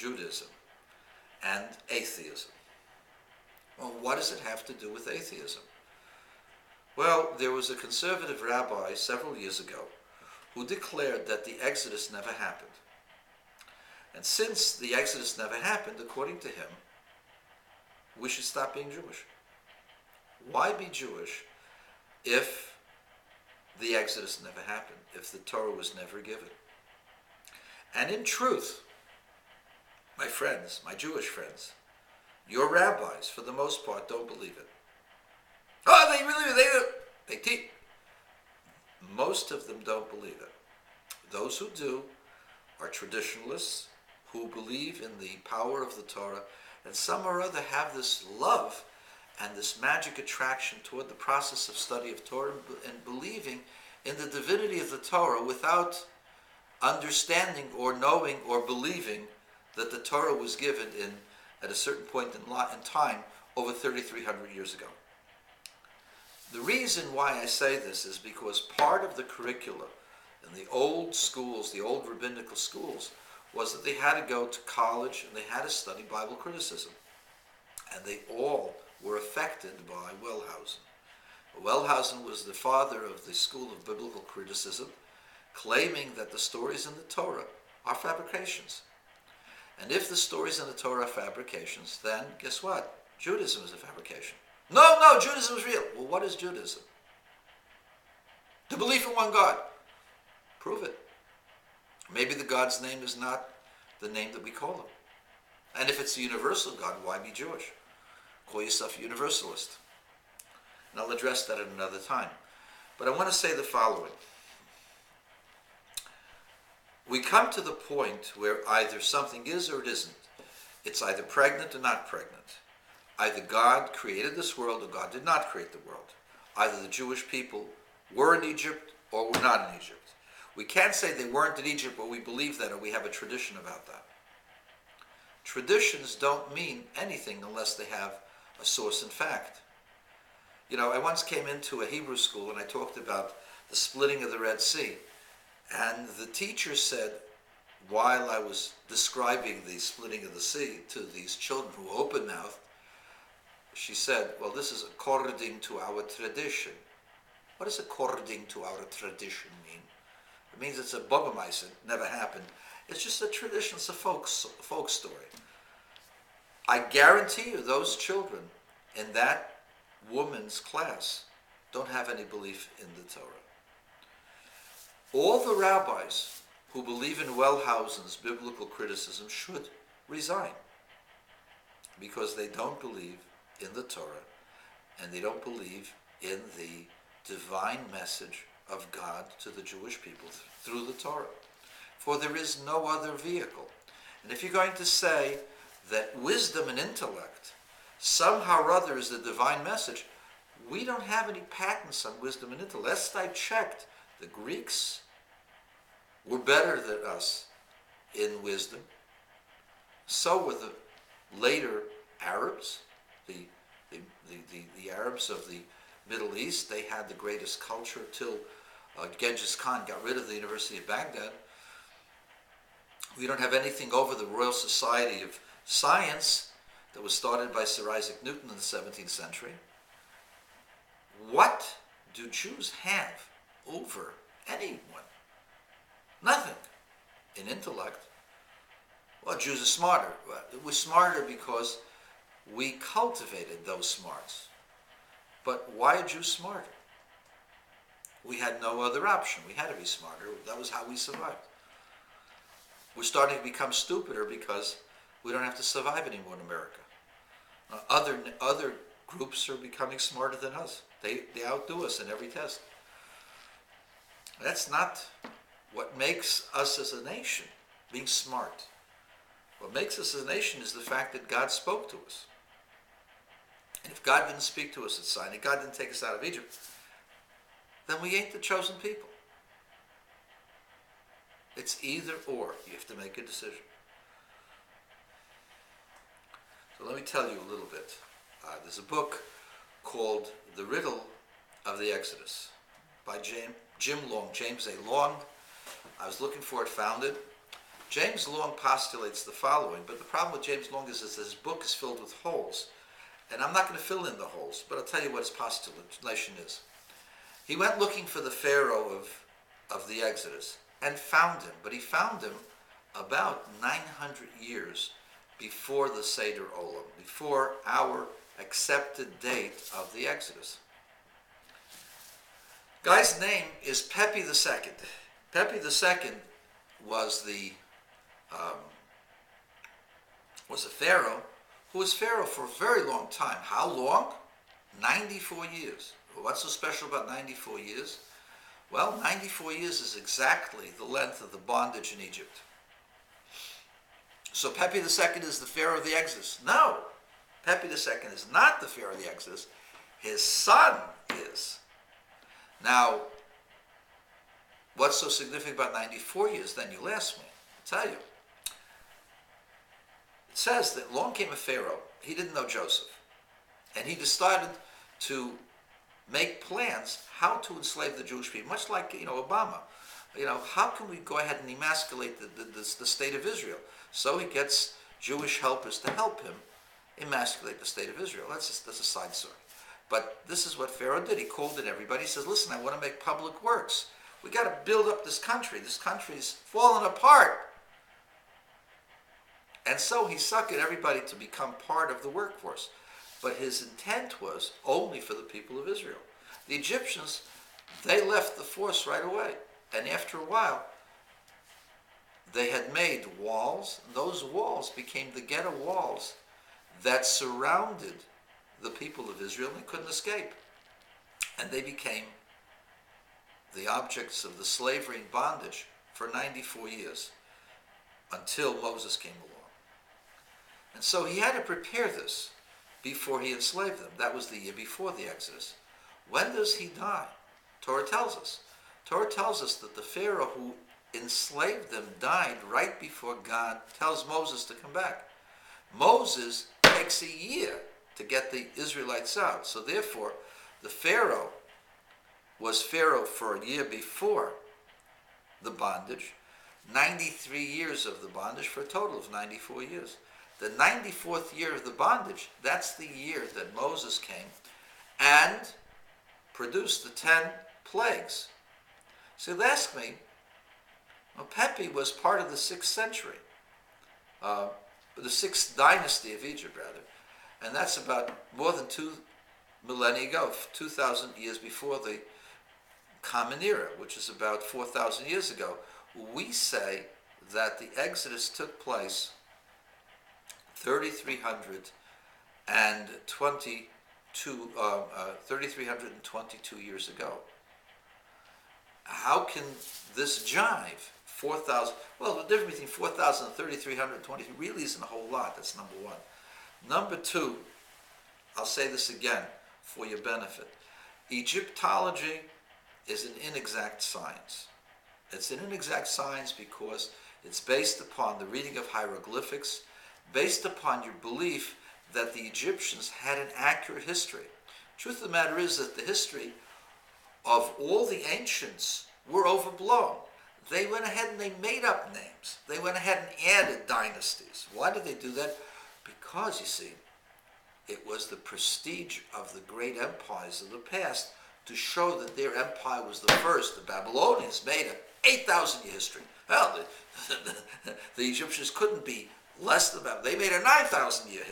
Judaism and atheism. Well, what does it have to do with atheism? Well, there was a conservative rabbi several years ago who declared that the Exodus never happened. And since the Exodus never happened, according to him, we should stop being Jewish. Why be Jewish if the Exodus never happened, if the Torah was never given? And in truth, my friends, my Jewish friends, your rabbis, for the most part, don't believe it. Oh, they really, they teach. Most of them don't believe it. Those who do are traditionalists who believe in the power of the Torah, and some or other have this love and this magic attraction toward the process of study of Torah and believing in the divinity of the Torah without understanding or knowing or believing that the Torah was given at a certain point in time over 3,300 years ago. The reason why I say this is because part of the curricula in the old schools, the old rabbinical schools, was that they had to go to college and they had to study Bible criticism. And they all were affected by Wellhausen. Wellhausen was the father of the school of biblical criticism, claiming that the stories in the Torah are fabrications. And if the stories in the Torah are fabrications, then guess what? Judaism is a fabrication. No, Judaism is real. Well, what is Judaism? The belief in one God. Prove it. Maybe the God's name is not the name that we call him. And if it's a universal God, why be Jewish? Call yourself a universalist. And I'll address that at another time. But I want to say the following. We come to the point where either something is or it isn't. It's either pregnant or not pregnant. Either God created this world or God did not create the world. Either the Jewish people were in Egypt or were not in Egypt. We can't say they weren't in Egypt or we believe that or we have a tradition about that. Traditions don't mean anything unless they have a source in fact. You know, I once came into a Hebrew school and I talked about the splitting of the Red Sea. And the teacher said, while I was describing the splitting of the sea to these children who open-mouthed, she said, well, this is according to our tradition. What does according to our tradition mean? It means it's a bogomais, it never happened. It's just a tradition, it's a folk story. I guarantee you those children in that woman's class don't have any belief in the Torah. All the rabbis who believe in Wellhausen's biblical criticism should resign because they don't believe in the Torah and they don't believe in the divine message of God to the Jewish people through the Torah. For there is no other vehicle. And if you're going to say that wisdom and intellect somehow or other is the divine message, we don't have any patents on wisdom and intellect. Last I checked, the Greeks were better than us in wisdom. So were the later Arabs, the Arabs of the Middle East. They had the greatest culture till Genghis Khan got rid of the University of Baghdad. We don't have anything over the Royal Society of Science that was started by Sir Isaac Newton in the 17th century. What do Jews have over anyone? Nothing. In intellect. Well, Jews are smarter. Well, we're smarter because we cultivated those smarts. But why are Jews smarter? We had no other option. We had to be smarter. That was how we survived. We're starting to become stupider because we don't have to survive anymore in America. Other groups are becoming smarter than us. They outdo us in every test. That's not what makes us as a nation, being smart. What makes us as a nation is the fact that God spoke to us. And if God didn't speak to us at Sinai, God didn't take us out of Egypt, then we ain't the chosen people. It's either or. You have to make a decision. So let me tell you a little bit. There's a book called The Riddle of the Exodus by James A. Long. I was looking for it, found it. James Long postulates the following, but the problem with James Long is that his book is filled with holes. And I'm not going to fill in the holes, but I'll tell you what his postulation is. He went looking for the Pharaoh of the Exodus and found him, but he found him about 900 years before the Seder Olam, before our accepted date of the Exodus. Guy's name is Pepi II. Pepi II was a pharaoh who was pharaoh for a very long time. How long? 94 years. What's so special about 94 years? Well, 94 years is exactly the length of the bondage in Egypt. So Pepi II is the pharaoh of the Exodus. No, Pepi II is not the pharaoh of the Exodus. His son is. Now, what's so significant about 94 years? Then you'll ask me. I'll tell you. It says that along came a pharaoh. He didn't know Joseph. And he decided to make plans how to enslave the Jewish people, much like, Obama. How can we go ahead and emasculate the state of Israel? So he gets Jewish helpers to help him emasculate the state of Israel. That's a side story. But this is what Pharaoh did. He called in everybody. He says, listen, I want to make public works. We got to build up this country. This country's falling apart. And so he suckered everybody to become part of the workforce. But his intent was only for the people of Israel. The Egyptians, they left the force right away. And after a while, they had made walls. Those walls became the ghetto walls that surrounded the people of Israel and they couldn't escape. And they became the objects of the slavery and bondage for 94 years until Moses came along. And so he had to prepare this before he enslaved them. That was the year before the Exodus. When does he die? Torah tells us. Torah tells us that the Pharaoh who enslaved them died right before God tells Moses to come back. Moses takes a year to get the Israelites out. So therefore, the Pharaoh was Pharaoh for a year before the bondage, 93 years of the bondage for a total of 94 years. The 94th year of the bondage, that's the year that Moses came and produced the 10 plagues. So they ask me, well, Pepi was part of the 6th century, the 6th dynasty of Egypt, rather. And that's about more than 2 millennia ago, 2,000 years before the Common Era, which is about 4,000 years ago. We say that the Exodus took place 3,322 years ago. How can this jive? 4,000. Well, the difference between 4,000 and 3,320 really isn't a whole lot. That's number one. Number two, I'll say this again for your benefit. Egyptology is an inexact science. It's an inexact science because it's based upon the reading of hieroglyphics, based upon your belief that the Egyptians had an accurate history. Truth of the matter is that the history of all the ancients were overblown. They went ahead and they made up names. They went ahead and added dynasties. Why did they do that? Because, you see, it was the prestige of the great empires of the past to show that their empire was the first. The Babylonians made an 8,000-year history. Well, the Egyptians couldn't be less than that. They made a 9,000-year history.